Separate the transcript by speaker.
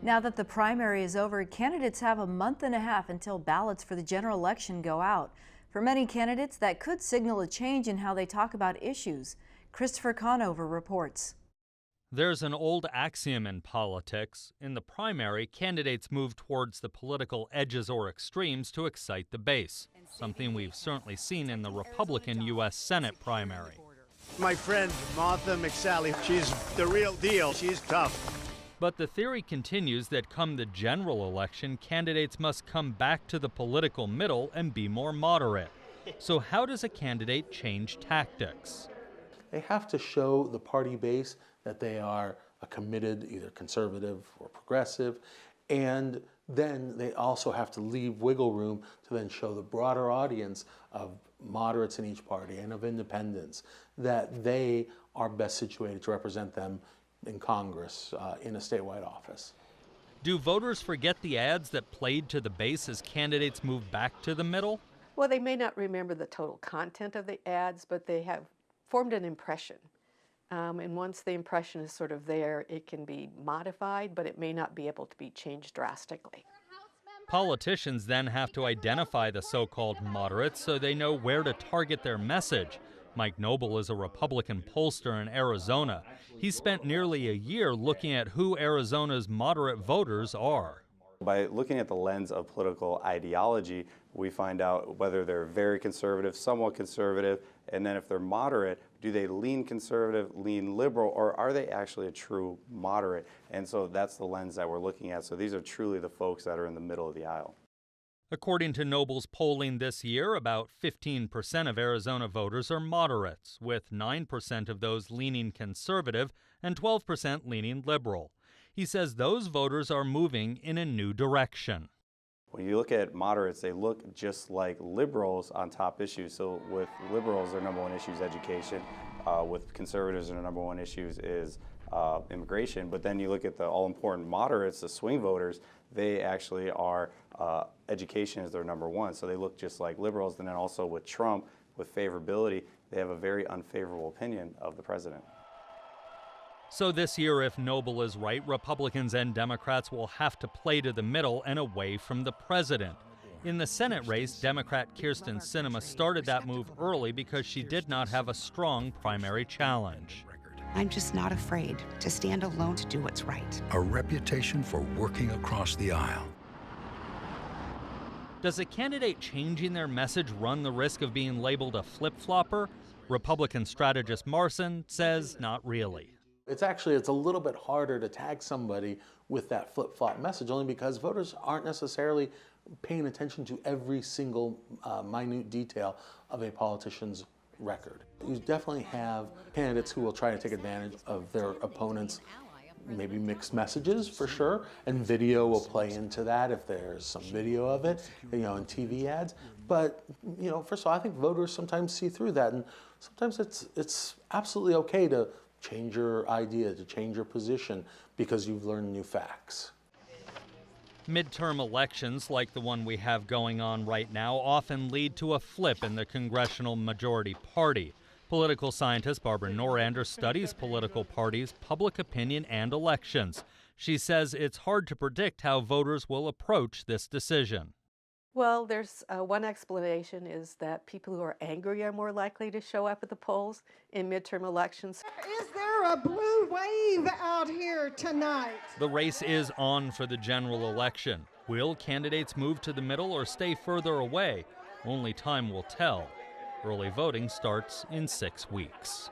Speaker 1: Now that the primary is over, candidates have a month and a half until ballots for the general election go out. For many candidates, that could signal a change in how they talk about issues. Christopher Conover reports.
Speaker 2: There's an old axiom in politics. In the primary, candidates move towards the political edges or extremes to excite the base, something we've certainly seen in the Republican U.S. Senate primary.
Speaker 3: My friend Martha McSally, she's the real deal. She's tough.
Speaker 2: But the theory continues that come the general election, candidates must come back to the political middle and be more moderate. So how does a candidate change tactics?
Speaker 4: They have to show the party base that they are a committed, either conservative or progressive, and then they also have to leave wiggle room to then show the broader audience of moderates in each party and of independents that they are best situated to represent them in Congress, in a statewide office.
Speaker 2: Do voters forget the ads that played to the base as candidates move back to the middle?
Speaker 5: Well, they may not remember the total content of the ads, but they have formed an impression. And once the impression is sort of there, it can be modified, but it may not be able to be changed drastically.
Speaker 2: Politicians then have to identify the so-called moderates so they know where to target their message. Mike Noble is a Republican pollster in Arizona. He spent nearly a year looking at who Arizona's moderate voters are.
Speaker 6: By looking at the lens of political ideology, we find out whether they're very conservative, somewhat conservative, and then if they're moderate, do they lean conservative, lean liberal, or are they actually a true moderate? And so that's the lens that we're looking at. So these are truly the folks that are in the middle of the aisle.
Speaker 2: According to Noble's polling this year, about 15% of Arizona voters are moderates, with 9% of those leaning conservative and 12% leaning liberal. He says those voters are moving in a new direction.
Speaker 6: When you look at moderates, they look just like liberals on top issues. So with liberals, their number one issue is education. With conservatives, their number one issues is immigration. But then you look at the all-important moderates, the swing voters, they actually are, education is their number one. So they look just like liberals. And then also with Trump, with favorability, they have a very unfavorable opinion of the president.
Speaker 2: So this year, if Noble is right, Republicans and Democrats will have to play to the middle and away from the president. In the Senate race, Democrat Kyrsten Sinema started that move early because she did not have a strong primary challenge.
Speaker 7: I'm just not afraid to stand alone to do what's right.
Speaker 8: A reputation for working across the aisle.
Speaker 2: Does a candidate changing their message run the risk of being labeled a flip-flopper? Republican strategist Marson says not really.
Speaker 4: It's a little bit harder to tag somebody with that flip-flop message, only because voters aren't necessarily paying attention to every single minute detail of a politician's record. You definitely have candidates who will try to take advantage of their opponents' maybe mixed messages for sure, and video will play into that if there's some video of it, in TV ads. But first of all, I think voters sometimes see through that, and sometimes it's absolutely okay to change your idea, to change your position because you've learned new facts.
Speaker 2: Midterm elections, like the one we have going on right now, often lead to a flip in the congressional majority party. Political scientist Barbara Norander studies political parties, public opinion, and elections. She says it's hard to predict how voters will approach this decision.
Speaker 5: Well, there's one explanation is that people who are angry are more likely to show up at the polls in midterm elections.
Speaker 9: Is there a blue wave out here tonight?
Speaker 2: The race is on for the general election. Will candidates move to the middle or stay further away? Only time will tell. Early voting starts in 6 weeks.